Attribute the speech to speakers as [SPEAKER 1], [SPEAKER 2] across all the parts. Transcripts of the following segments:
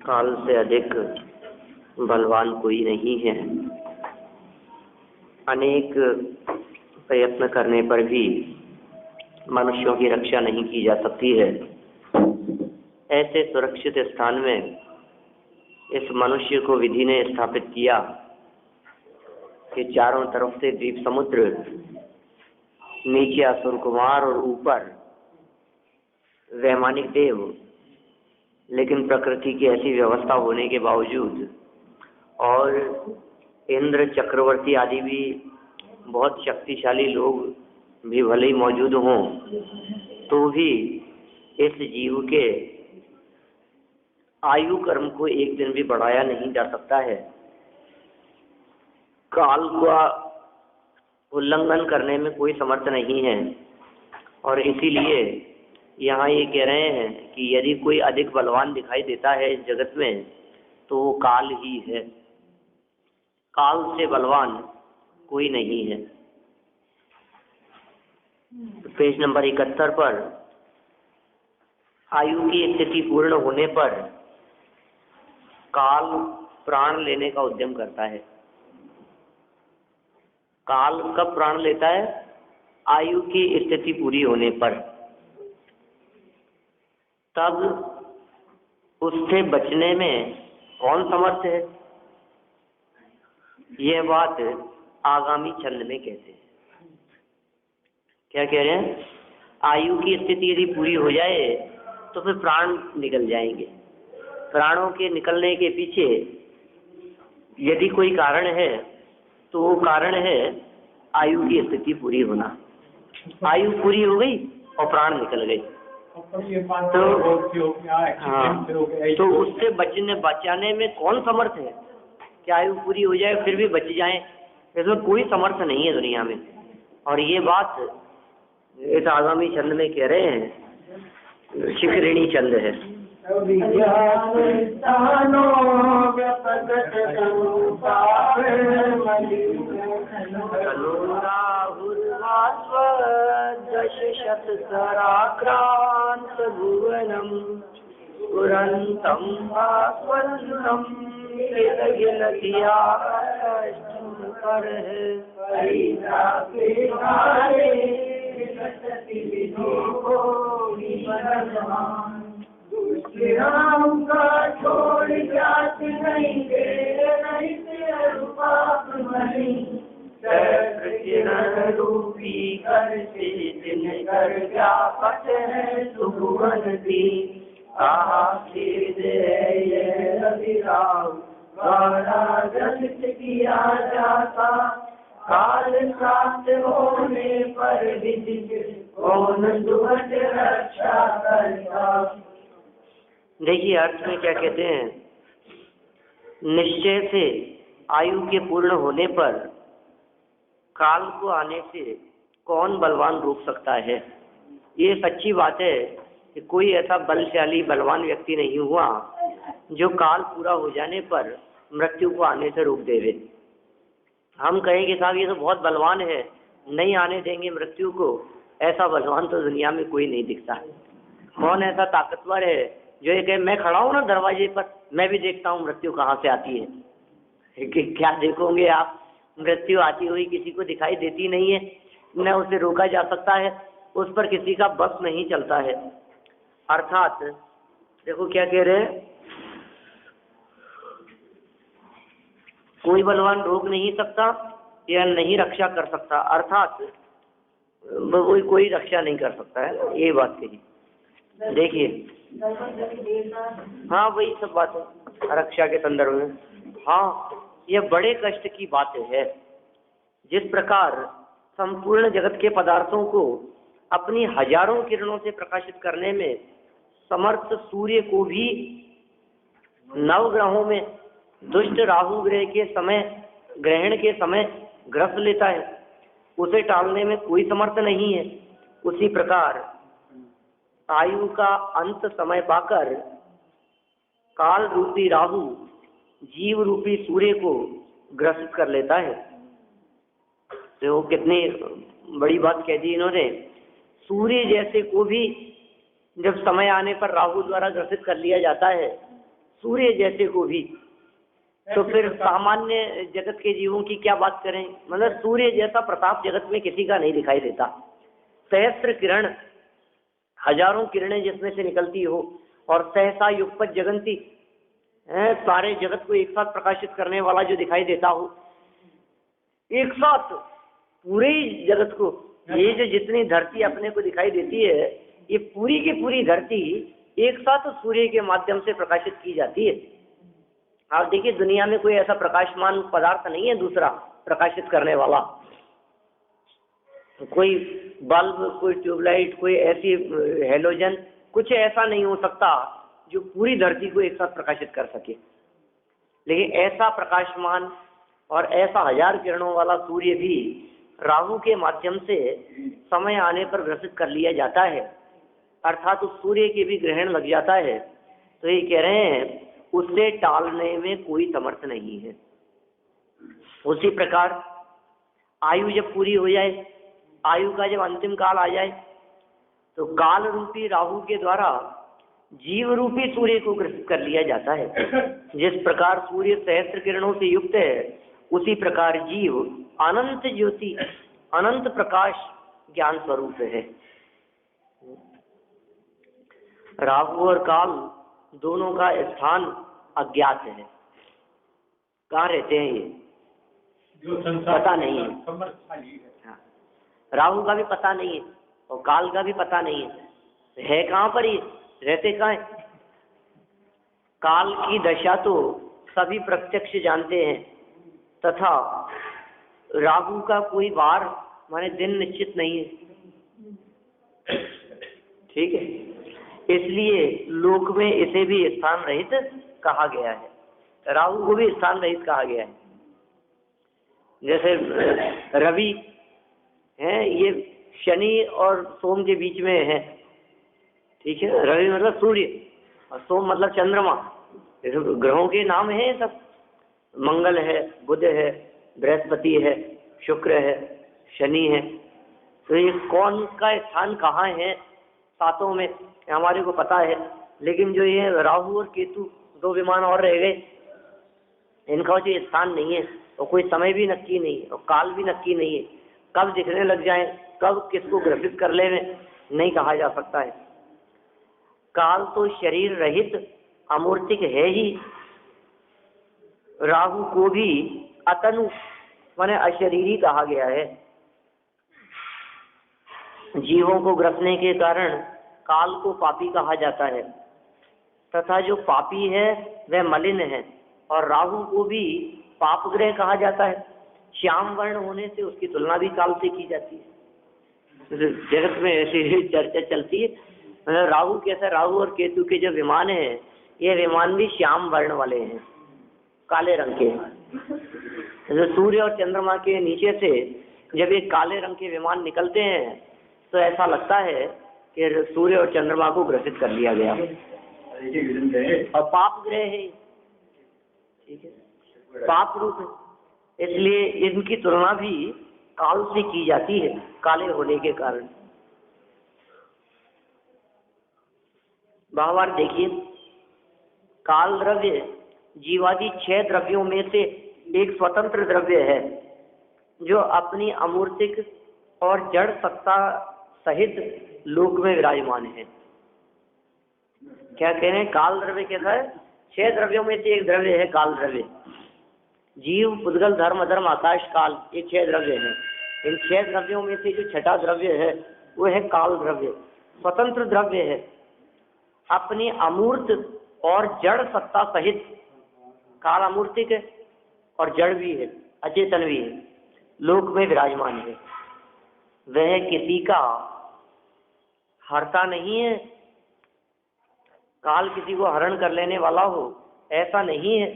[SPEAKER 1] काल से अधिक बलवान कोई नहीं है। अनेक प्रयत्न करने पर भी मनुष्यों की रक्षा नहीं की जा सकती है। ऐसे सुरक्षित स्थान में इस मनुष्य को विधि ने स्थापित किया कि चारों तरफ से द्वीप समुद्र, नीचे असुर कुमार और ऊपर वैमानिक देव, लेकिन प्रकृति की ऐसी व्यवस्था होने के बावजूद और इंद्र चक्रवर्ती आदि भी बहुत शक्तिशाली लोग भी भले ही मौजूद हों, तो भी इस जीव के आयु कर्म को एक दिन भी बढ़ाया नहीं जा सकता है। काल का उल्लंघन करने में कोई समर्थ नहीं है। और इसीलिए यहाँ ये कह रहे हैं कि यदि कोई अधिक बलवान दिखाई देता है इस जगत में तो वो काल ही है। काल से बलवान कोई नहीं है। पेज नंबर 71 पर आयु की स्थिति पूर्ण होने पर काल प्राण लेने का उद्यम करता है। काल कब प्राण लेता है? आयु की स्थिति पूरी होने पर। तब उससे बचने में कौन समर्थ है? यह बात आगामी छंद में कहते हैं। क्या कह रहे हैं? आयु की स्थिति यदि पूरी हो जाए तो फिर प्राण निकल जाएंगे। प्राणों के निकलने के पीछे यदि कोई कारण है तो वो कारण है आयु की स्थिति पूरी होना। आयु पूरी हो गई और प्राण निकल गए तो उससे बचाने में कौन समर्थ है कि आयु पूरी हो जाए फिर भी बच जाए? इसमें कोई समर्थ नहीं है दुनिया में। और ये बात इस आगामी छंद में कह रहे हैं। शिखरिणी छंद है। दशशतसराक्रांत भुवनम पुरंतम भास्वरम कर राम का छोड़ जात नहीं दे नहीं पाप नहीं किरण रूपी कर से दिन कर व्यापक है सुभुवन दी खेद है ये रविराम द्वारा जनित किया जाता काल प्राप्त होने पर विधि कौन दुष्ट रक्षा करता। देखिए अर्थ में क्या कहते हैं। निश्चय से आयु के पूर्ण होने पर काल को आने से कौन बलवान रोक सकता है? ये सच्ची बात है कि कोई ऐसा बलशाली बलवान व्यक्ति नहीं हुआ जो काल पूरा हो जाने पर मृत्यु को आने से रोक देवे। हम कहेंगे साहब ये तो बहुत बलवान है, नहीं आने देंगे मृत्यु को। ऐसा बलवान तो दुनिया में कोई नहीं दिखता। कौन ऐसा ताकतवर है जो ये कहे मैं खड़ा हूँ ना दरवाजे पर, मैं भी देखता हूँ मृत्यु कहाँ से आती है? क्या देखोगे आप? मृत्यु आती हुई किसी को दिखाई देती नहीं है, न उसे रोका जा सकता है, उस पर किसी का बस नहीं चलता है। अर्थात देखो क्या कह रहे हैं, कोई बलवान रोक नहीं सकता या नहीं रक्षा कर सकता। अर्थात कोई रक्षा नहीं कर सकता है, ये बात कही। देखिए हाँ वही सब बात है रक्षा के संदर्भ में। हाँ यह बड़े कष्ट की बात है। जिस प्रकार संपूर्ण जगत के पदार्थों को अपनी हजारों किरणों से प्रकाशित करने में समर्थ सूर्य को भी नवग्रहों में दुष्ट राहु ग्रहण के समय ग्रस्त लेता है, उसे टालने में कोई समर्थ नहीं है। उसी प्रकार आयु का अंत समय पाकर काल रूपी राहु जीव रूपी सूर्य को ग्रसित कर लेता है। तो कितनी बड़ी बात कह दी इन्होंने। सूर्य जैसे को भी जब समय आने पर राहु द्वारा ग्रसित कर लिया जाता है, सूर्य जैसे को भी, तो फिर सामान्य जगत के जीवों की क्या बात करें। मतलब सूर्य जैसा प्रताप जगत में किसी का नहीं दिखाई देता। सहस्त्र किरण, हजारों किरणें जिसमें से निकलती हो, और सहसा युगपत जगंती, सारे जगत को एक साथ प्रकाशित करने वाला जो दिखाई देता हो, एक साथ पूरे ही जगत को, ये जो जितनी धरती अपने को दिखाई देती है, ये पूरी की पूरी धरती एक साथ सूर्य के माध्यम से प्रकाशित की जाती है। आप देखिए दुनिया में कोई ऐसा प्रकाशमान पदार्थ नहीं है दूसरा प्रकाशित करने वाला। कोई बल्ब, कोई ट्यूबलाइट, कोई ऐसी हेलोजन, कुछ ऐसा नहीं हो सकता जो पूरी धरती को एक साथ प्रकाशित कर सके। लेकिन ऐसा प्रकाशमान और ऐसा हजार किरणों वाला सूर्य भी राहु के माध्यम से समय आने पर ग्रसित कर लिया जाता है, अर्थात उस सूर्य के भी ग्रहण लग जाता है। तो ये कह रहे हैं उसे टालने में कोई समर्थ नहीं है। उसी प्रकार आयु जब पूरी हो जाए, आयु का जब अंतिम काल आ जाए, तो काल रूपी राहु के द्वारा जीव रूपी सूर्य को ग्रसित कर लिया जाता है। जिस प्रकार सूर्य सहस्त्र किरणों से युक्त है, उसी प्रकार जीव अनंत ज्योति, अनंत प्रकाश ज्ञान स्वरूप है। राहु और काल दोनों का स्थान अज्ञात है। कहाँ रहते हैं ये पता नहीं है। हाँ, राहु का भी पता नहीं है और काल का भी पता नहीं है कहाँ पर, ये रहते कहाँ है। काल की दशा तो सभी प्रत्यक्ष जानते हैं, तथा राहु का कोई वार माने दिन निश्चित नहीं है। ठीक है, इसलिए लोक में इसे भी स्थान रहित कहा गया है, राहु को भी स्थान रहित कहा गया है। जैसे रवि है, ये शनि और सोम के बीच में है। ठीक है, रवि मतलब सूर्य और सोम मतलब चंद्रमा। ग्रहों के नाम हैं सब, मंगल है, बुध है, बृहस्पति है, शुक्र है, शनि है। तो ये कौन का स्थान कहाँ है सातों में हमारे को पता है, लेकिन जो ये राहु और केतु दो विमान और रह गए, इनका जो स्थान नहीं है और कोई समय भी नक्की नहीं है और काल भी नक्की नहीं है। कब दिखने लग जाए, कब किसको ग्रसित कर ले नहीं कहा जा सकता है। काल तो शरीर रहित अमूर्तिक है ही, राहु को भी अतनु माने अशरीरी कहा गया है। जीवों को ग्रसने के कारण काल को पापी कहा जाता है, तथा जो पापी है वह मलिन है, और राहु को भी पाप ग्रह कहा जाता है। श्याम वर्ण होने से उसकी तुलना भी काल से की जाती है। जगत में ऐसी चर्चा चलती है, मतलब राहु कैसा, राहु और केतु के जो विमान हैं, ये विमान भी श्याम वर्ण वाले हैं, काले रंग के। तो सूर्य और चंद्रमा के नीचे से जब ये काले रंग के विमान निकलते हैं, तो ऐसा लगता है कि सूर्य और चंद्रमा को ग्रसित कर लिया गया, और पाप ग्रह है। ठीक है, पाप रूप है, इसलिए इनकी तुलना भी काल से की जाती है, काले होने के कारण। भावार्थ देखिए, काल द्रव्य जीवादि 6 द्रव्यों में से एक स्वतंत्र द्रव्य है, जो अपनी अमूर्तिक और जड़ सत्ता सहित लोक में विराजमान है। क्या कह रहे हैं, काल द्रव्य कैसा है? 6 द्रव्यों में से एक द्रव्य है काल द्रव्य। जीव, पुद्गल, धर्म, अधर्म, आकाश, काल, ये 6 द्रव्य हैं। इन 6 द्रव्यों में से जो छठा द्रव्य है वो है काल द्रव्य। स्वतंत्र द्रव्य है, अपनी अमूर्त और जड़ सत्ता सहित। काल अमूर्तिक है और जड़ भी है, अचेतन भी है, लोक में विराजमान है। वह किसी का हरता नहीं है। काल किसी को हरण कर लेने वाला हो ऐसा नहीं है।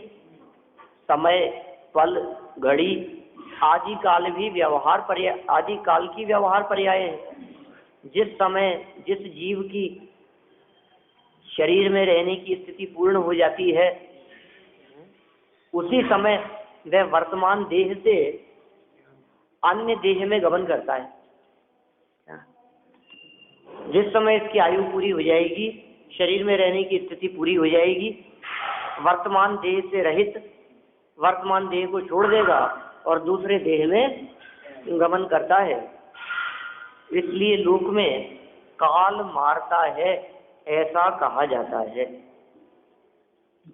[SPEAKER 1] समय, पल, घड़ी आदि काल भी व्यवहार पर्याय, आदि काल की व्यवहार पर्याय है। जिस समय जिस जीव की शरीर में रहने की स्थिति पूर्ण हो जाती है, उसी समय वह वर्तमान देह से अन्य देह में गमन करता है। जिस समय इसकी आयु पूरी हो जाएगी, शरीर में रहने की स्थिति पूरी हो जाएगी, वर्तमान देह से रहित वर्तमान देह को छोड़ देगा और दूसरे देह में गमन करता है। इसलिए लोक में काल मारता है ऐसा कहा जाता है।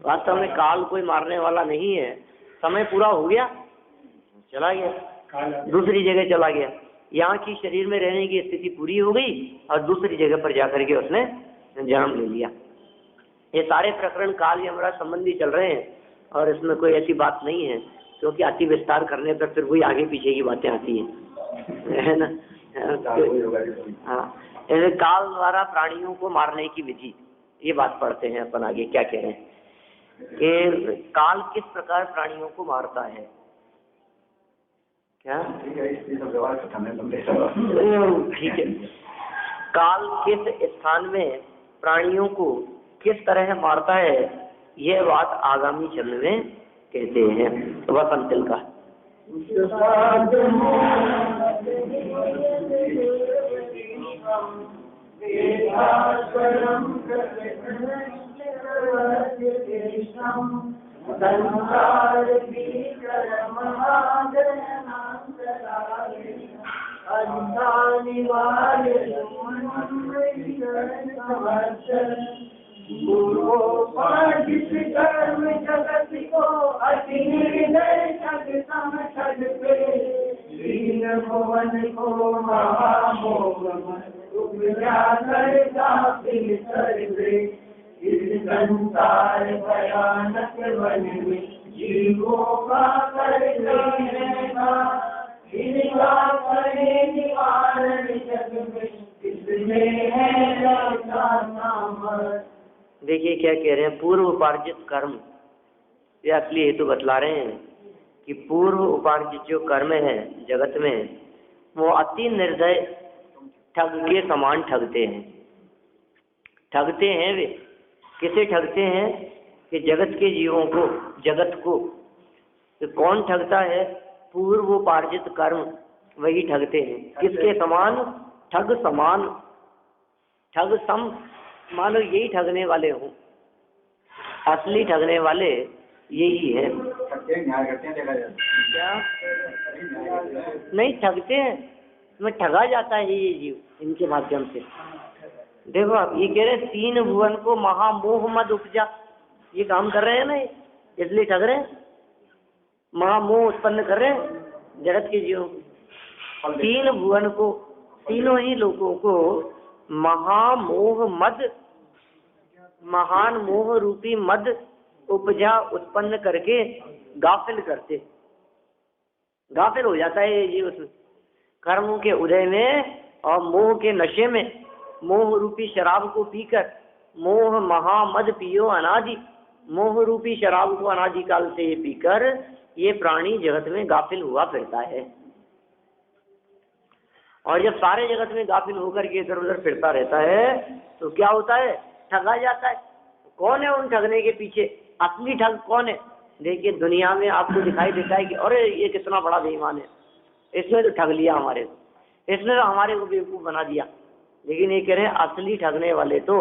[SPEAKER 1] वास्तव में काल कोई मारने वाला नहीं है। समय पूरा हो गया, चला गया, दूसरी जगह चला गया। यहाँ की शरीर में रहने की स्थिति पूरी हो गई और दूसरी जगह पर जाकर के उसने जन्म ले लिया। ये सारे प्रकरण काल यमराज संबंधी चल रहे हैं और इसमें कोई ऐसी बात नहीं है, क्योंकि अति विस्तार करने पर फिर कोई आगे पीछे की बातें आती हैं, है ना। हाँ, ऐसे काल द्वारा प्राणियों को मारने की विधि, ये बात पढ़ते हैं अपन आगे क्या कह रहे हैं कि काल किस प्रकार प्राणियों को मारता है। क्या ठीक है, काल किस स्थान में प्राणियों को किस तरह मारता है, यह बात आगामी चरण में कहते हैं। वसंतिल का
[SPEAKER 2] कर्म जगत को अति भुवन को महामोह इस संसार भयानक वन में जीवों का इनका करे निवारण जग में इसमें है नाम।
[SPEAKER 1] देखिए क्या कह रहे हैं, पूर्व उपार्जित कर्म, ये असली हेतु बतला रहे हैं कि पूर्व उपार्जित जो कर्म है जगत में, वो अति निर्दय ठग के समान ठगते हैं। ठगते हैं वे, किसे ठगते हैं कि जगत के जीवों को, जगत को। तो कौन ठगता है? पूर्व उपार्जित कर्म, वही ठगते हैं। किसके समान? ठग समान, ठग सम, मानो यही ठगने वाले हों। असली ठगने वाले यही है। क्या नहीं ठगते हैं, इसमें ठगा जाता है ये जीव इनके माध्यम से। देखो आप ये कह रहे हैं, तीन भुवन को महामोह मद उपजा, ये काम कर रहे हैं ना, इसलिए ठग रहे हैं, महामोह उत्पन्न कर रहे हैं जगत के जीवों को। तीन भुवन को, तीनों ही लोगों को महामोह मद, महान मोह रूपी मद उपजा उत्पन्न करके गाफिल करते, गाफिल हो जाता है ये जीव उसमें, कर्मों के उदय में और मोह के नशे में। मोह रूपी शराब को पीकर, मोह महामद पियो अनादि, मोह रूपी शराब को अनादि काल से पीकर ये प्राणी जगत में गाफिल हुआ फिरता है। और जब सारे जगत में गाफिल होकर के इधर उधर फिरता रहता है तो क्या होता है? ठगा जाता है। कौन है उन ठगने के पीछे? असली ठग कौन है? देखिए दुनिया में आपको दिखाई देता है कि अरे ये कितना बड़ा बेईमान है, इसने तो ठग लिया हमारे को, इसने तो हमारे को बेवकूफ बना दिया। लेकिन ये कह रहे हैं असली ठगने वाले तो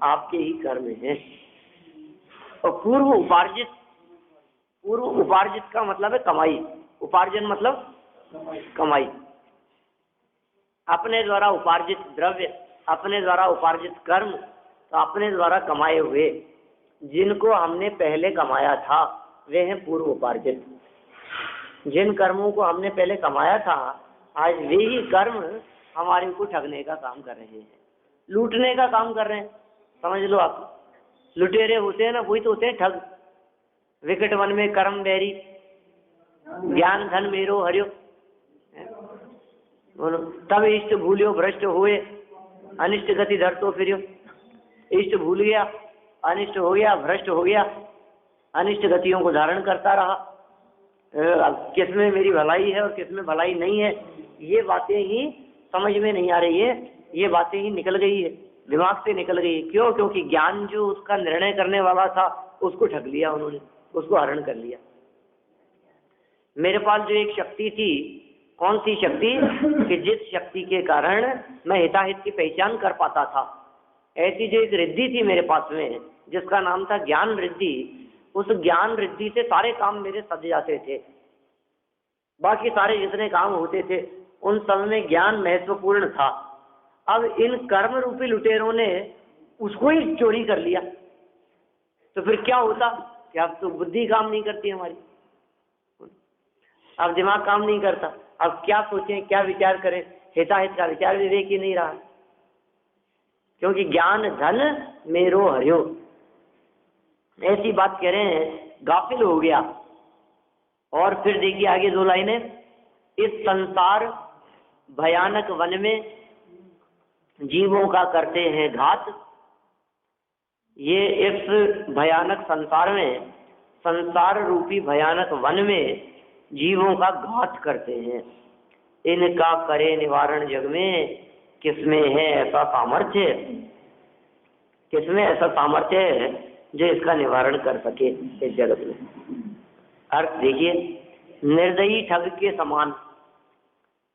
[SPEAKER 1] आपके ही कर्म हैं। और पूर्व उपार्जित, पूर्व उपार्जित का मतलब है कमाई, उपार्जन मतलब कमाई। अपने द्वारा उपार्जित द्रव्य, अपने द्वारा उपार्जित कर्म, तो अपने द्वारा कमाए हुए जिनको हमने पहले कमाया था वे हैं पूर्व उपार्जित। जिन कर्मों को हमने पहले कमाया था, आज वे ही कर्म हमारे को ठगने का काम कर रहे हैं, लूटने का काम कर रहे हैं। समझ लो आप, लुटेरे होते हैं ना, वही तो होते हैं ठग। विकट वन में कर्म बैरी, ज्ञान धन मेरो हरियो, बोलो तब इष्ट भूलियो भ्रष्ट हुए, अनिष्ट गति धर तो फिरियो। इष्ट भूल गया, अनिष्ट हो गया, भ्रष्ट हो गया, अनिष्ट गतियों को धारण करता रहा। किसमें मेरी भलाई है और किसमें भलाई नहीं है, ये बातें ही समझ में नहीं आ रही है, ये बातें ही निकल गई है, दिमाग से निकल गई है। क्यों? क्योंकि ज्ञान जो उसका निर्णय करने वाला था उसको ठग लिया उन्होंने, उसको हरण कर लिया। मेरे पास जो एक शक्ति थी, कौन सी शक्ति? कि जिस शक्ति के कारण मैं हिताहित की पहचान कर पाता था, ऐसी जो एक रिद्धि थी मेरे पास में, जिसका नाम था ज्ञान रिद्धि, उस ज्ञान रिद्धि से सारे काम मेरे सज जाते थे। बाकी सारे जितने काम होते थे उन सब में ज्ञान महत्वपूर्ण था। अब इन कर्म रूपी लुटेरों ने उसको ही चोरी कर लिया, तो फिर क्या होता कि अब तो बुद्धि काम नहीं करती हमारी, अब दिमाग काम नहीं करता, अब क्या सोचें, क्या विचार करें, हिताहित का विचार विवेक ही नहीं रहा, क्योंकि ज्ञान धन मेरो हरियो, ऐसी बात कह रहे हैं, गाफिल हो गया। और फिर देखिए आगे 2 लाइनें, इस संसार भयानक वन में जीवों का करते हैं घात। ये इस भयानक संसार में, संसार रूपी भयानक वन में जीवों का घात करते हैं। इनका करे निवारण जग में, किसमें है ऐसा सामर्थ्य, किसमें ऐसा सामर्थ्य है जो इसका निवारण कर सके इस जगत में। अर्थ देखिए, निर्दयी ठग के समान।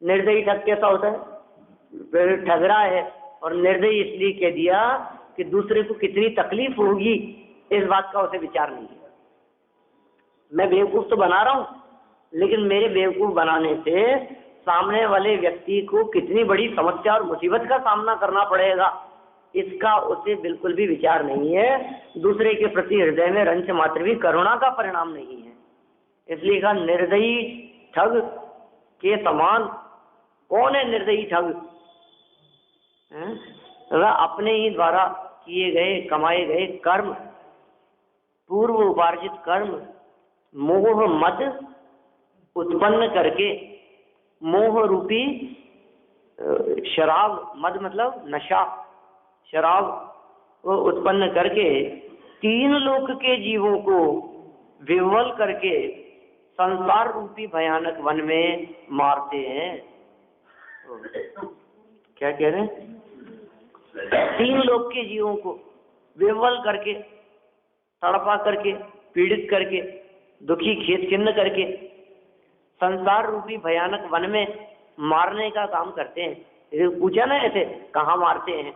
[SPEAKER 1] निर्दयी ठग कैसा होता है? ठग रहा है और निर्दयी इसलिए कह दिया कि दूसरे को कितनी तकलीफ होगी इस बात का उसे विचार नहीं है। मैं बेवकूफ तो बना रहा हूं, लेकिन मेरे बेवकूफ बनाने से सामने वाले व्यक्ति को कितनी बड़ी समस्या और मुसीबत का सामना करना पड़ेगा, इसका उसे बिल्कुल भी विचार नहीं है। दूसरे के प्रति हृदय में रंच मात्र भी करुणा का परिणाम नहीं है। इसलिए कहा निर्दयी ठग के समान। कौन है निर्दयी ठग? अपने ही द्वारा किए गए, कमाए गए कर्म, पूर्व उपार्जित कर्म, मोह मद उत्पन्न करके, मोह रूपी शराब, मद मतलब नशा, शराब वो उत्पन्न करके 3 लोक के जीवों को विह्वल करके संसार रूपी भयानक वन में मारते हैं। क्या कह रहे हैं? 3 लोक के जीवों को विह्वल करके, तड़पा करके, पीड़ित करके, दुखी खेत खिन्न करके संसार रूपी भयानक वन में मारने का काम करते हैं। पूछा ना ऐसे कहाँ मारते हैं?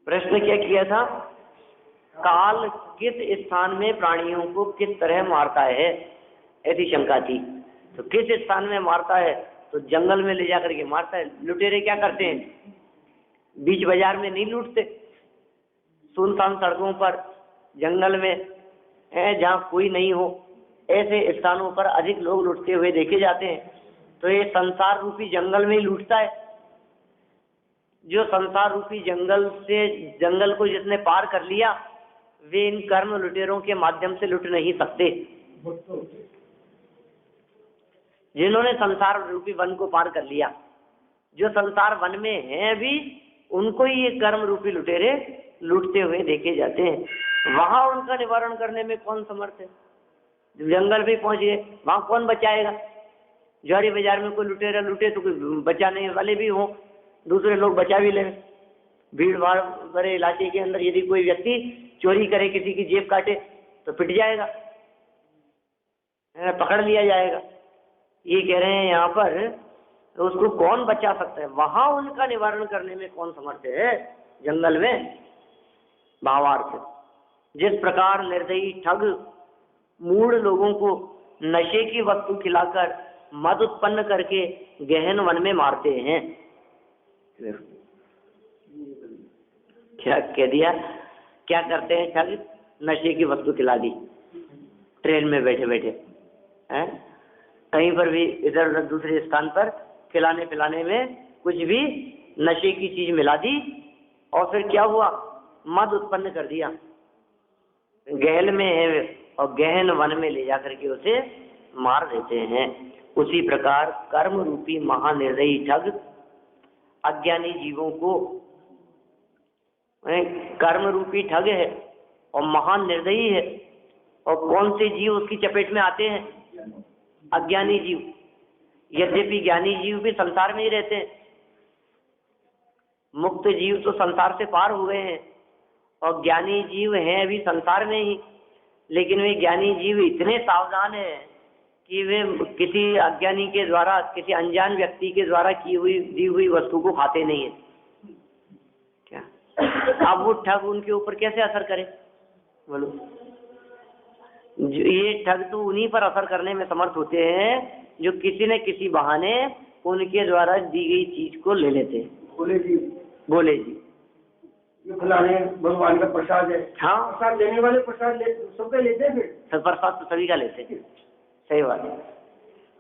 [SPEAKER 1] प्रश्न क्या किया था? काल किस स्थान में प्राणियों को किस तरह मारता है, ऐसी शंका थी। तो किस स्थान में मारता है? तो जंगल में ले जाकर के मारता है। लुटेरे क्या करते हैं? बीच बाजार में नहीं लूटते, सुनसान सड़कों पर, जंगल में, जहाँ कोई नहीं हो, ऐसे स्थानों पर अधिक लोग लूटते हुए देखे जाते हैं। तो ये संसार रूपी जंगल में ही लूटता है। जो संसार रूपी जंगल से, जंगल को जिसने पार कर लिया, वे इन कर्म लुटेरों के माध्यम से लुट नहीं सकते। जिन्होंने संसार रूपी वन को पार कर लिया, जो संसार वन में हैं अभी, उनको ही ये कर्म रूपी लुटेरे लूटते हुए देखे जाते हैं। वहां उनका निवारण करने में कौन समर्थ है? जंगल भी पहुंच गए, वहां कौन बचाएगा? जौहरी बाजार में कोई लुटेरा लूटे तो कोई बचाने वाले भी हों, दूसरे लोग बचा भी लें। भीड़ भाड़ भरे इलाके के अंदर यदि कोई व्यक्ति चोरी करे, किसी की जेब काटे, तो पिट जाएगा, पकड़ लिया जाएगा। ये कह रहे हैं यहाँ पर, तो उसको कौन बचा सकता है? वहां उनका निवारण करने में कौन समर्थ है? जंगल में। भावार्थ, जिस प्रकार निर्दयी ठग मूढ़ लोगों को नशे की वस्तु खिलाकर मद उत्पन्न करके गहन वन में मारते हैं। क्या कह दिया? क्या करते हैं ठग? नशे की वस्तु खिला दी, ट्रेन में बैठे बैठे, कहीं पर भी इधर उधर दूसरे स्थान पर खिलाने पिलाने में कुछ भी नशे की चीज मिला दी, और फिर क्या हुआ? मद उत्पन्न कर दिया। गहन में है और गहन वन में ले जाकर के उसे मार देते हैं। उसी प्रकार कर्म रूपी महानिर्दयी ठग अज्ञानी जीवों को, कर्म रूपी ठग है, और महान निर्दयी है। और कौन से जीव उसकी चपेट में आते हैं? अज्ञानी जीव। यद्यपि ज्ञानी जीव भी संसार में ही रहते हैं, मुक्त जीव तो संसार से पार हुए हैं, और ज्ञानी जीव हैं अभी संसार में ही। लेकिन वे ज्ञानी जीव इतने सावधान हैं कि वे किसी अज्ञानी के द्वारा, किसी अनजान व्यक्ति के द्वारा दी हुई वस्तु को खाते नहीं है। क्या अब वो ठग उनके ऊपर कैसे असर करे? बोलो। ये ठग तो उन्हीं पर असर करने में समर्थ होते हैं जो किसी न किसी बहाने उनके द्वारा दी गई चीज को ले लेते हैं। बोले जी
[SPEAKER 2] ये फलाने भगवान का प्रसाद है।
[SPEAKER 1] हाँ,
[SPEAKER 2] प्रसाद लेने वाले प्रसाद सबका लेते हैं। फिर
[SPEAKER 1] प्रसाद तो सभी का लेते हैं, सही बात है।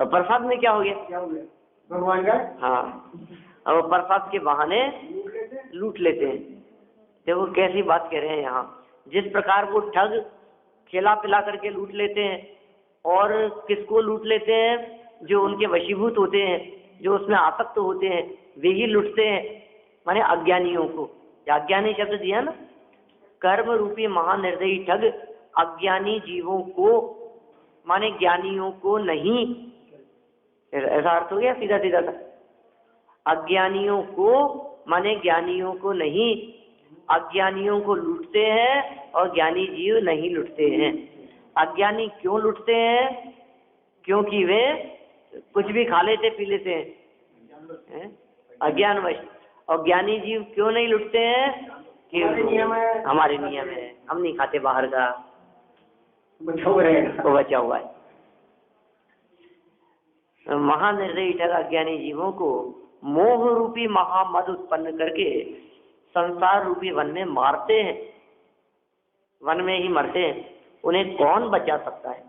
[SPEAKER 1] और प्रसाद में क्या हो गया?
[SPEAKER 2] भगवान का।
[SPEAKER 1] हाँ, और प्रसाद के बहाने लूट लेते हैं। देखो कैसी बात कह रहे हैं यहाँ। जिस प्रकार वो ठग खिला पिला करके लूट लेते हैं, और किसको लूट लेते हैं? जो उनके वशीभूत होते हैं, जो उसमें आसक्त होते हैं, वे ही लूटते हैं, माने अज्ञानियों को। अज्ञानी शब्द दिया ना, कर्म रूपी महानिर्दयी ठग अज्ञानी जीवों को, माने ज्ञानियों को नहीं। ऐसा अर्थ हो गया सीधा सीधा सा। अज्ञानियों को माने ज्ञानियों को नहीं, अज्ञानियों को लूटते हैं और ज्ञानी जीव नहीं लूटते हैं। अज्ञानी क्यों लूटते हैं? क्योंकि वे कुछ भी खा लेते पी लेते हैं, अज्ञानवश। और ज्ञानी जीव क्यों नहीं लूटते हैं? कि हमारे नियम है, हम नहीं खाते बाहर का, वो बचा हुआ है। महानिर्दयी ठग अज्ञानी जीवों को मोह रूपी महामद उत्पन्न करके संसार रूपी वन में मारते हैं, वन में ही मरते हैं। उन्हें कौन बचा सकता है?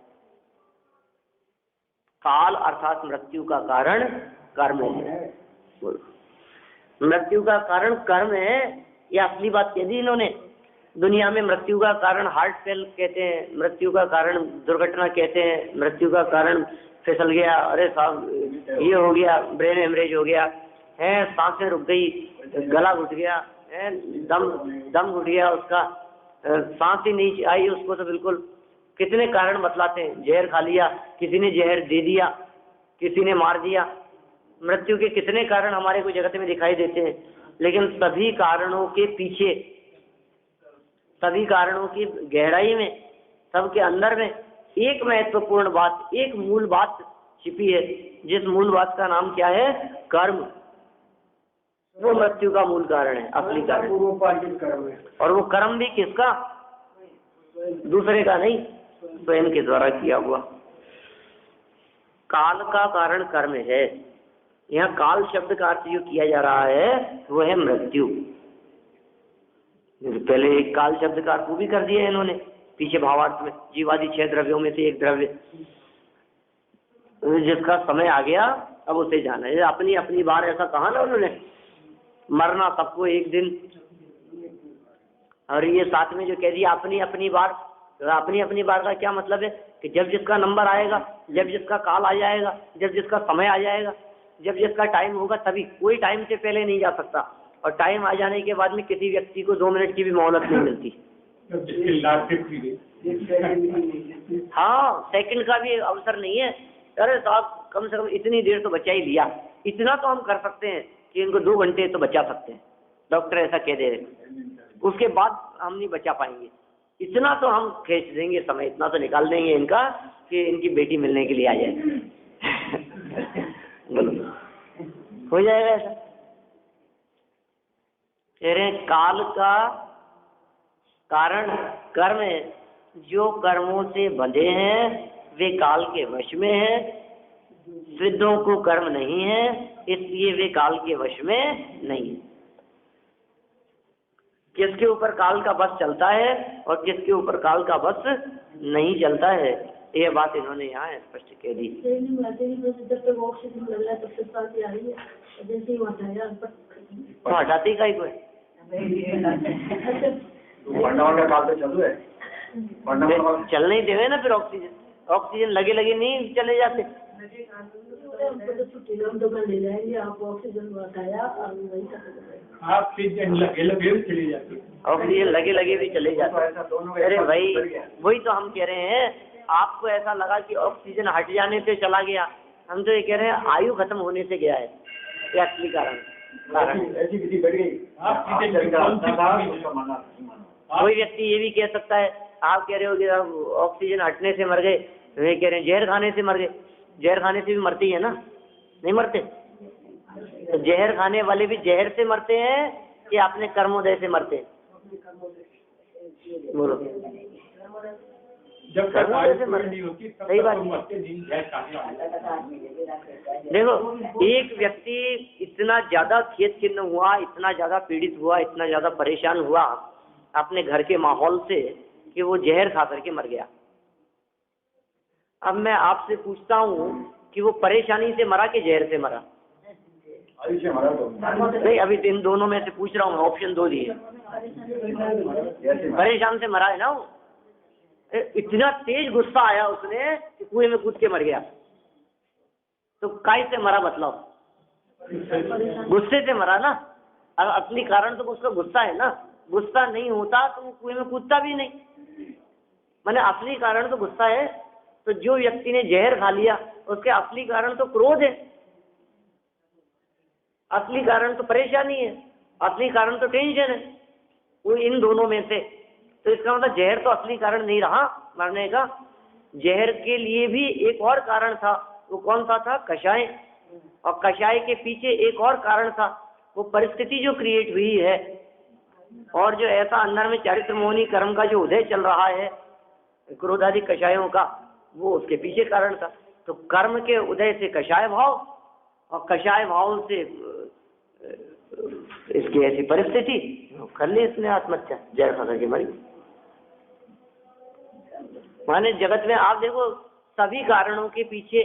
[SPEAKER 1] काल अर्थात मृत्यु का कारण कर्म है। मृत्यु का कारण कर्म है, यह असली बात कह दी इन्होंने। दुनिया में मृत्यु का कारण हार्ट फेल कहते हैं, मृत्यु का कारण दुर्घटना कहते हैं, मृत्यु का कारण फिसल गया, अरे साहब ये हो गया, ब्रेन हेमरेज हो गया है, सांसें रुक गई, गला घुट गया है, दम घुट गया, उसका सांस ही नहीं आई उसको, तो बिल्कुल कितने कारण बतलाते हैं। जहर खा लिया, किसी ने जहर दे दिया, किसी ने मार दिया। मृत्यु के कितने कारण हमारे को जगत में दिखाई देते हैं। लेकिन सभी कारणों के पीछे, सभी कारणों की गहराई में, सबके अंदर में एक महत्वपूर्ण बात, एक मूल बात छिपी है, जिस मूल बात का नाम क्या है? कर्म। वो मृत्यु का मूल कारण है, असली कारण। और वो कर्म भी किसका? दूसरे का नहीं, स्वयं के द्वारा किया हुआ। काल का कारण कर्म है। यहाँ काल शब्द का अर्थ जो किया जा रहा है वो है मृत्यु। पहले एक काल शब्द का अर्थ वो भी कर दिया है इन्होंने पीछे भावार्थ में। जीवादि 6 द्रव्यों में से एक द्रव्य जिसका समय आ गया अब उसे जाना है। अपनी अपनी बार ऐसा कहा ना उन्होंने, मरना सबको एक दिन। और ये साथ में जो कह दिया अपनी अपनी बार, अपनी अपनी बार का क्या मतलब है? कि जब जिसका नंबर आएगा, जब जिसका काल आ जाएगा, जब जिसका समय आ जाएगा, जब जिसका टाइम होगा, तभी। कोई टाइम से पहले नहीं जा सकता। और टाइम आ जाने के बाद में किसी व्यक्ति को 2 मिनट की भी मोहलत नहीं मिलती। हाँ, सेकंड का भी अवसर नहीं है। अरे साहब कम से कम इतनी देर तो बचा ही लिया, इतना तो हम कर सकते हैं कि इनको 2 घंटे तो बचा सकते हैं। डॉक्टर ऐसा कह दे रहे, उसके बाद हम नहीं बचा पाएंगे। इतना तो हम खींच देंगे समय, इतना तो निकाल देंगे इनका कि इनकी बेटी मिलने के लिए आ जाए। बोलो, हो जाएगा ऐसा? कह रहे काल का कारण कर्म है। जो कर्मों से बंधे हैं वे काल के वश में हैं। सिद्धों को कर्म नहीं है, इसलिए वे काल के वश में नहीं है। किसके ऊपर काल का बस चलता है और किसके ऊपर काल का बस नहीं चलता है, ये बात इन्होंने यहाँ स्पष्ट कह दी। तो हटाती का ही कोई चल नहीं देवे ना, फिर ऑक्सीजन लगे लगे नहीं चले जाते।
[SPEAKER 3] हमको तो छुट्टी हम तो कर ले जाएंगे, आप ऑक्सीजन बताया और वही
[SPEAKER 4] ऑक्सीजन लगे लगे भी चली जाती है।
[SPEAKER 1] ऑक्सीजन लगे लगे भी चले जाते
[SPEAKER 2] ऐसा दोनों
[SPEAKER 1] हैं। अरे भाई वही तो हम कह रहे हैं, आपको ऐसा लगा कि ऑक्सीजन हट जाने से चला गया, हम तो ये कह रहे हैं आयु खत्म होने से गया है, ये असली कारण।
[SPEAKER 2] ऐसी विधि बढ़ गई।
[SPEAKER 1] कोई व्यक्ति ये भी कह सकता है, आप कह रहे हो कि ऑक्सीजन हटने से मर गए, वे कह रहे हैं जहर खाने से मर गए। जहर खाने से भी मरती है ना, नहीं मरते? तो जहर खाने वाले भी जहर से मरते हैं कि अपने कर्मोदय से मरते हैं? बोलो।
[SPEAKER 4] जब तक आयु पूरी नहीं होती तब
[SPEAKER 1] सही
[SPEAKER 4] तक
[SPEAKER 1] बात
[SPEAKER 4] वो मरते नहीं, जहर खाने वाले।
[SPEAKER 1] देखो, एक व्यक्ति इतना ज्यादा खेद खिन्न हुआ, इतना ज्यादा पीड़ित हुआ, इतना ज्यादा परेशान हुआ अपने घर के माहौल से कि वो जहर खा करके मर गया। अब मैं आपसे पूछता हूँ कि वो परेशानी से मरा कि जहर से मरा?
[SPEAKER 2] आयु से मरा तो
[SPEAKER 1] नहीं, अभी इन दोनों में से पूछ रहा हूँ, ऑप्शन दो दिए। परेशान से मरा है ना वो। इतना तेज गुस्सा आया उसने कि कुएं में कूद के मर गया। तो काय से मरा बतलाओ? गुस्से से मरा ना। अब असली कारण तो उसका गुस्सा है ना। गुस्सा नहीं होता तो वो कुएं में कूदता भी नहीं। मैंने असली कारण तो गुस्सा है। तो जो व्यक्ति ने जहर खा लिया उसके असली कारण तो क्रोध है, असली कारण तो परेशानी है, असली कारण तो टेंशन है। वो इन दोनों में से, तो इसका मतलब जहर तो असली कारण नहीं रहा मरने का। जहर के लिए भी एक और कारण था। वो कौन सा था? कषाय। और कषाय के पीछे एक और कारण था, वो परिस्थिति जो क्रिएट हुई है और जो ऐसा अंदर में चारित्र मोहनी कर्म का जो उदय चल रहा है क्रोधादि कषायों का, वो उसके पीछे कारण था। तो कर्म के उदय से कषाय भाव और कषाय भाव से इसकी ऐसी परिस्थिति कर ली इसने आत्महत्या, जहर खा करके मरी। माने जगत में आप देखो, सभी कारणों के पीछे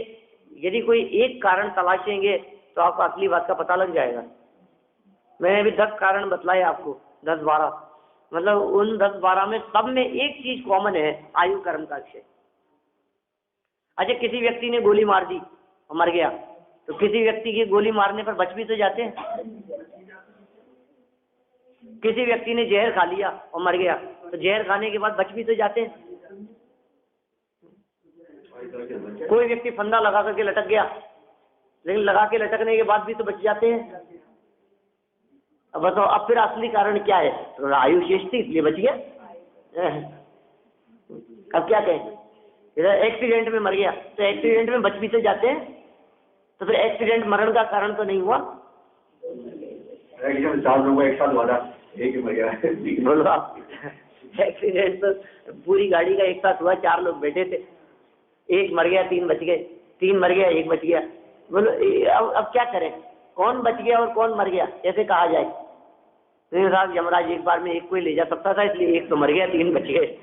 [SPEAKER 1] यदि कोई एक कारण तलाशेंगे तो आपको असली बात का पता लग जाएगा। मैंने अभी 10 कारण बतलाए आपको, 10-12, मतलब उन 10-12 में सब में एक चीज कॉमन है, आयु कर्म का क्षय। अच्छा, किसी व्यक्ति ने गोली मार दी और मर गया, तो किसी व्यक्ति की गोली मारने पर बच भी तो जाते हैं। किसी व्यक्ति ने जहर खा लिया और मर गया, तो जहर खाने के बाद बच भी तो जाते हैं। कोई व्यक्ति फंदा लगा करके लटक गया, लेकिन लगा के लटकने के बाद भी तो बच जाते हैं। अब बताओ, अब फिर असली कारण क्या है? तो आयु शेष थी इसलिए बच गया। अब क्या कहें? एक्सीडेंट में मर गया, तो एक्सीडेंट में बच भी तो जाते हैं, तो फिर एक्सीडेंट मरण का कारण तो नहीं हुआ।
[SPEAKER 2] 4 लोगों एक साथ हुआ था, एक ही मर गया।
[SPEAKER 1] बोलो आप, एक्सीडेंट तो पूरी गाड़ी का एक साथ हुआ, 4 लोग बैठे थे, एक मर गया 3 बच गए, 3 मर गया 1 बच गया। बोलो अब क्या करें? कौन बच गया और कौन मर गया कैसे कहा जाए? तो साहब, यमराज एक बार में एक को ही ले जा सकता था, इसलिए एक तो मर गया 3 बच गए।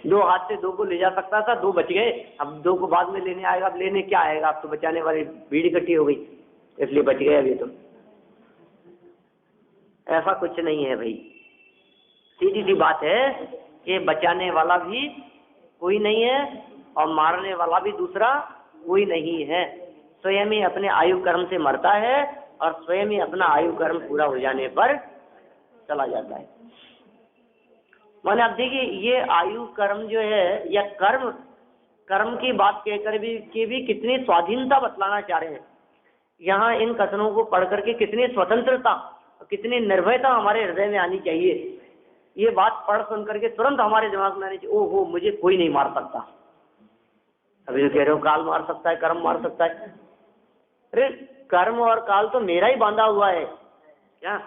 [SPEAKER 1] 2 हाथ से 2 को ले जा सकता था, 2 बच गए। अब 2 को बाद में लेने आएगा, अब लेने क्या आएगा? अब तो बचाने वाली भीड़ इकट्ठी हो गई, इसलिए बच गए। अभी तो ऐसा कुछ नहीं है भाई, सीधी सी बात है कि बचाने वाला भी कोई नहीं है और मारने वाला भी दूसरा कोई नहीं है। स्वयं ही अपने आयु कर्म से मरता है और स्वयं ही अपना आयु कर्म पूरा हो जाने पर चला जाता है। माने आप देखिए, ये आयु कर्म जो है या कर्म की बात कहकर भी कितनी स्वाधीनता बतलाना चाह रहे हैं। यहाँ इन कथनों को पढ़ करके कितनी स्वतंत्रता, कितनी निर्भयता हमारे हृदय में आनी चाहिए। ये बात पढ़ सुन करके तुरंत हमारे दिमाग में आनी चाहिए, ओहो मुझे कोई नहीं मार सकता। अभी जो कह रहे हो काल मार सकता है, कर्म मार सकता है। अरे कर्म और काल तो मेरा ही बांधा हुआ है क्या?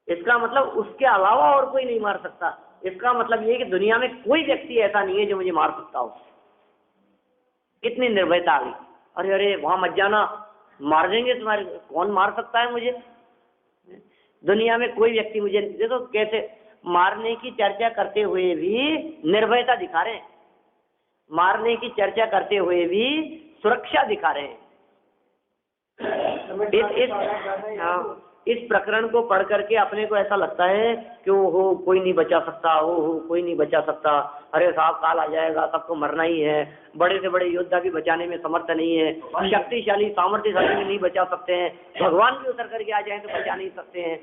[SPEAKER 1] इसका मतलब उसके अलावा और कोई नहीं मार सकता। इसका मतलब ये कि दुनिया में कोई व्यक्ति ऐसा नहीं है जो मुझे मार सकता हो। कितनी निर्भयता आ गई। अरे अरे वहां मत जाना, मार देंगे तुम्हारे। कौन मार सकता है मुझे? दुनिया में कोई व्यक्ति मुझे, देखो कैसे मारने की चर्चा करते हुए भी निर्भयता दिखा रहे हैं, मारने की चर्चा करते हुए भी सुरक्षा दिखा रहे हैं। इस प्रकरण को पढ़ करके अपने को ऐसा लगता है कि वो हो कोई नहीं बचा सकता, वो हो कोई नहीं बचा सकता, अरे साहब काल आ जाएगा, सबको मरना ही है, बड़े से बड़े योद्धा भी बचाने में समर्थ नहीं है, शक्तिशाली सामर्थ्यशाली भी नहीं बचा सकते हैं, भगवान भी उतर करके आ जाए तो बचा नहीं सकते हैं।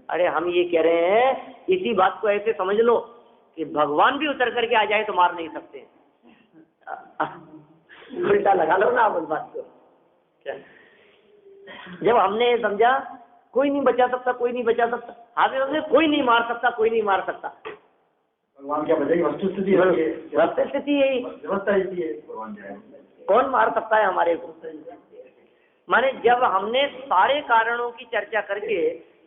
[SPEAKER 1] अरे हम ये कह रहे हैं, इसी बात को ऐसे समझ लो कि भगवान भी उतर करके आ जाए तो मार नहीं सकते। उल्टा लगा लो ना आप उस बात को। जब हमने समझा कोई नहीं बचा सकता, कोई नहीं बचा सकता, आगे हमने कोई नहीं मार सकता, कोई नहीं मार सकता,
[SPEAKER 2] भगवान क्या बचेगी? वस्तुस्थिति
[SPEAKER 1] यही
[SPEAKER 2] व्यवस्था ऐसी है, भगवान क्या है?
[SPEAKER 1] कौन मार सकता है हमारे को? माने जब हमने सारे कारणों की चर्चा करके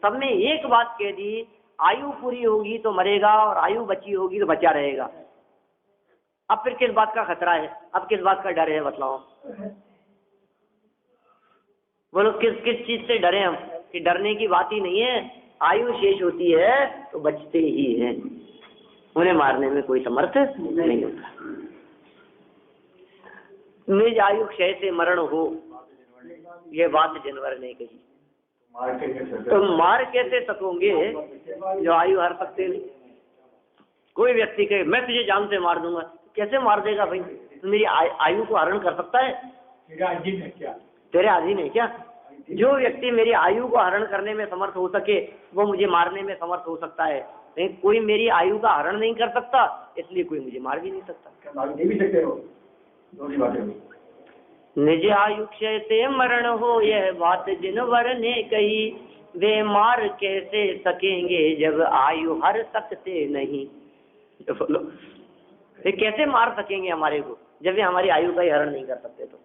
[SPEAKER 1] सब में एक बात कह दी, आयु पूरी होगी तो मरेगा और आयु बची होगी तो बचा रहेगा। अब फिर किस बात का खतरा है? अब किस बात का डर है? बतलाओ, बोलो किस किस चीज से डरे हम? कि डरने की बात ही नहीं है, आयु शेष होती है तो बचते ही हैं, उन्हें मारने में कोई समर्थ नहीं होता। निज आयु क्षय से मरण हो, ये बात जानवर ने कही, तो मार कैसे सकोगे जो आयु हर सकते नहीं? कोई व्यक्ति कहे मैं तुझे जान से मार दूंगा, कैसे मार देगा भाई? तो मेरी आयु को हरण कर सकता है? तेरे अधीन है क्या? जो व्यक्ति मेरी आयु को हरण करने में समर्थ हो सके वो मुझे मारने में समर्थ हो सकता है, लेकिन कोई मेरी आयु का हरण नहीं कर सकता, इसलिए कोई मुझे मार भी नहीं सकता।
[SPEAKER 2] भी सकते हो, दोनों बातें।
[SPEAKER 1] निज आयु क्षय से मरण हो, यह बात जिनवर ने कही, वे मार कैसे सकेंगे जब आयु हर सकते नहीं। तो बोलो वे कैसे मार सकेंगे हमारे को जब वे हमारी आयु का ही हरण नहीं कर सकते? तो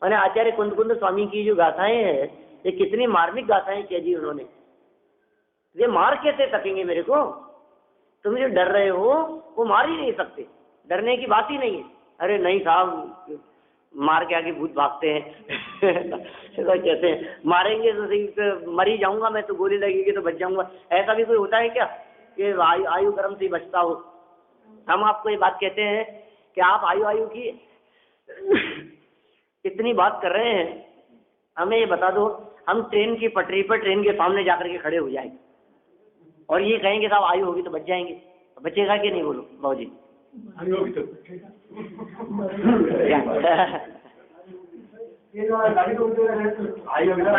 [SPEAKER 1] मैंने आचार्य कुंद स्वामी की जो गाथाएं हैं, ये कितनी मार्मिक गाथाएं कह दी उन्होंने। वे मार कैसे सकेंगे मेरे को? तुम जो डर रहे हो वो मार ही नहीं सकते, डरने की बात ही नहीं है। अरे नहीं साहब, मार के आगे भूत भागते हैं तो कहते हैं मारेंगे तो सही, तो मर ही जाऊंगा मैं, तो गोली लगेगी तो बच जाऊंगा। ऐसा भी कोई होता है क्या कि आयु कर्म से ही बचता हो? हम आपको ये बात कहते हैं कि आप आयु की इतनी बात कर रहे हैं, हमें ये बता दो, हम ट्रेन की पटरी पर ट्रेन के सामने जाकर के खड़े हो जाएंगे और ये कहेंगे साहब आयु होगी तो बच जाएंगे, तो बचेगा कि नहीं? बोलो बाबूजी।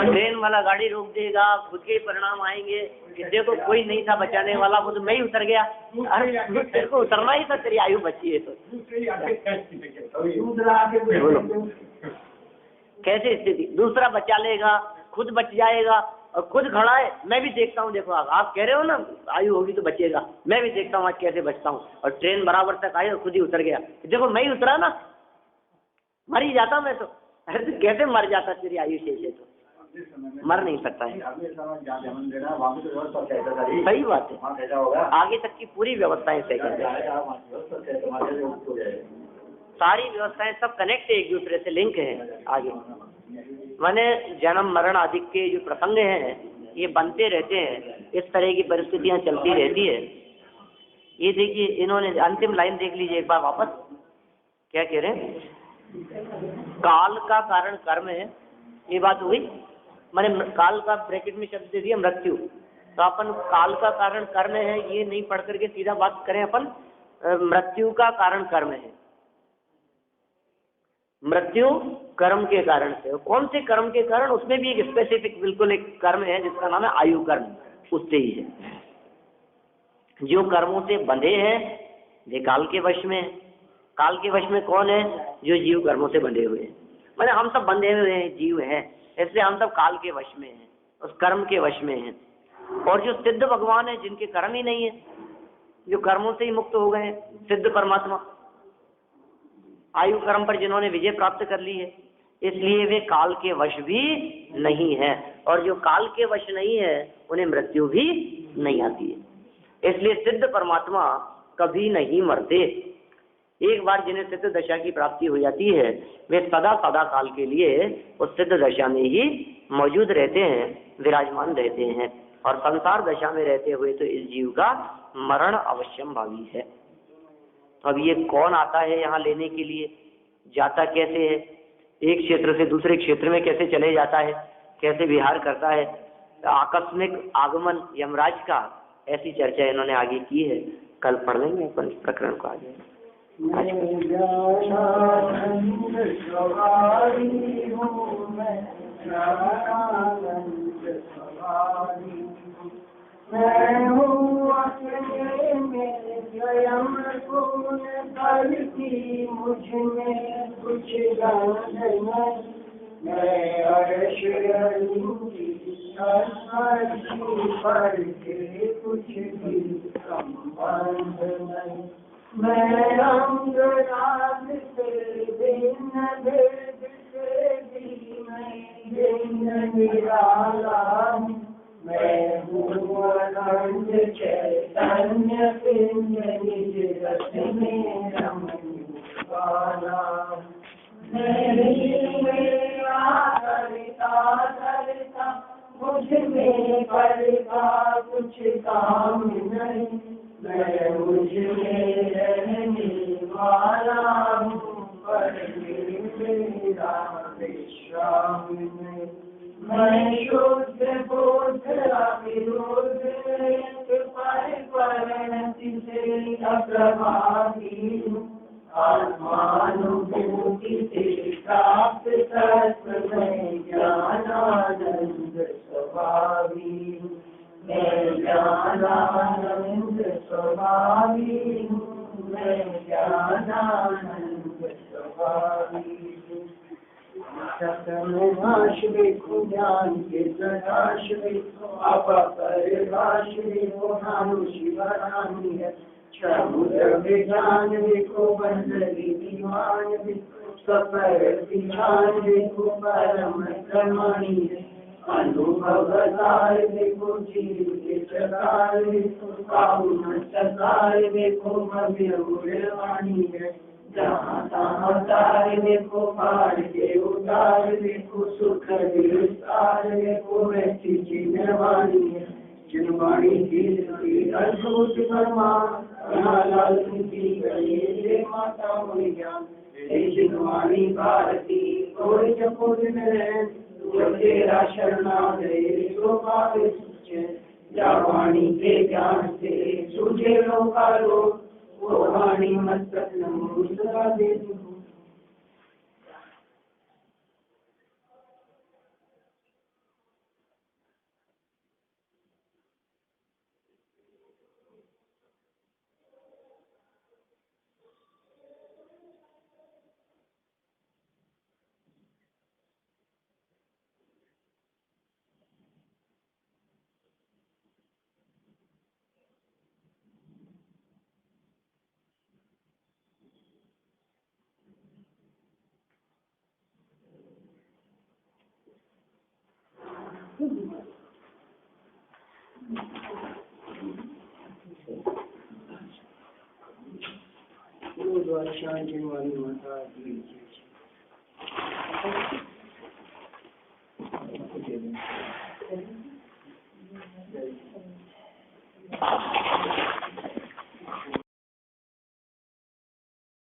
[SPEAKER 1] ट्रेन वाला गाड़ी रोक देगा, खुद के परिणाम आएंगे कि देखो कोई नहीं था बचाने वाला, वो तो मैं ही उतर गया। अरे तेरे को उतरना ही था, तेरी आयु बची है तो। बोलो कैसे स्थिति? दूसरा बचा लेगा, खुद बच जाएगा और खुद खड़ा है। मैं भी देखता हूँ, देखो आप कह रहे हो ना आयु होगी तो बचेगा, मैं भी देखता हूँ आज कैसे बचता हूँ। और ट्रेन बराबर तक आई और खुद ही उतर गया, देखो मैं ही उतरा ना, मर ही जाता मैं तो। अरे तो कैसे मर जाता? तेरी आयु शेष है तो मर नहीं सकता है। सही बात है, आगे तक की पूरी व्यवस्थाएं सही कर दें, सारी व्यवस्थाएं सब कनेक्ट है, एक दूसरे से लिंक है। आगे माने जन्म मरण आदि के जो प्रसंग हैं ये बनते रहते हैं, इस तरह की परिस्थितियां चलती रहती है। ये देखिए इन्होंने अंतिम लाइन देख लीजिए एक बार वापस, क्या कह रहे हैं? काल का कारण कर्म है, ये बात हुई। माने काल का ब्रैकेट में शब्द दे दिया मृत्यु, तो अपन काल का कारण कर्म है ये नहीं पढ़ करके सीधा बात करें अपन मृत्यु का कारण कर्म है। मृत्यु कर्म के कारण से, कौन से कर्म के कारण? उसमें भी एक स्पेसिफिक बिल्कुल एक कर्म है जिसका नाम है आयु कर्म, उससे ही है। जो कर्मों से बंधे हैं वे काल के वश में है। काल के वश में कौन है? जो जीव कर्मों से बंधे हुए हैं। मैंने हम सब बंधे हुए हैं, जीव हैं, इसलिए हम सब काल के वश में हैं, उस कर्म के वश में हैं। और जो सिद्ध भगवान है जिनके कर्म ही नहीं है, जो कर्मों से ही मुक्त हो गए हैं, सिद्ध परमात्मा, आयु कर्म पर जिन्होंने विजय प्राप्त कर ली है, इसलिए वे काल के वश भी नहीं है। और जो काल के वश नहीं है उन्हें मृत्यु भी नहीं आती है। इसलिए सिद्ध परमात्मा कभी नहीं मरते। एक बार जिन्हें सिद्ध दशा की प्राप्ति हो जाती है वे सदा सदा काल के लिए उस सिद्ध दशा में ही मौजूद रहते हैं, विराजमान रहते हैं। और संसार दशा में रहते हुए तो इस जीव का मरण अवश्यम भावी है। अब ये कौन आता है यहाँ लेने के लिए, जाता कैसे है, एक क्षेत्र से दूसरे क्षेत्र में कैसे चले जाता है, कैसे विहार करता है, आकस्मिक आगमन यमराज का, ऐसी चर्चा इन्होंने आगे की है। कल पढ़ लेंगे अपन इस प्रकरण को आगे।
[SPEAKER 2] मैं हूँ अपने में स्वयं गुण करती, मुझ में कुछ गंध नहीं। मैं अर्श पर के कुछ भी संबंध नहीं। मैं रंग राग से भिन्न भेद से भी मैं निराला हूँ। मैं हूँ अनंत चैतन्य पिंड निज रस में रमने वाला। मेरा करता मुझ में करता कुछ काम नहीं। मैं मुझ में रहने वाला हूँ, पर मेरा विश्राम नहीं। मैं शुद्ध बोध अविरोध परिणति से अप्रभावी हूँ। आत्मानुभूति से प्राप्त तत्व में ज्ञानानंद स्वभावी हूँ। मैं ज्ञानानंद स्वभावी हूँ। मैं ज्ञानानंद स्वभावी हूँ। सतनाश देखो ज्ञान के प्रकाश देखो, अपरिभाष देखो भानु शिवरानी है। समुद्र विज्ञान देखो बंदरी दीवान देखो, सफर विज्ञान देखो परम क्रमणी है। अनुभव सार देखो जीव के चकार देखो, काउन चकार देखो भव्य उड़वाणी है। जहाँ तहाँ तार देखो पार के उतार देखो, सुख विस्तार देखो वैसी चिन्हवाणी है। चिन्हवाणी की अद्भुत परमान, यहाँ लाल की गणेश माता हुई ज्ञान। चिन्हवाणी भारती कोई जपुर में, जो तेरा शरणागत सो पावे सुचे। जा वाणी के ज्ञान से सूझे लोकालोक, वो वाणी मस्तक नमो सदा दे दो। शांति वाली माता की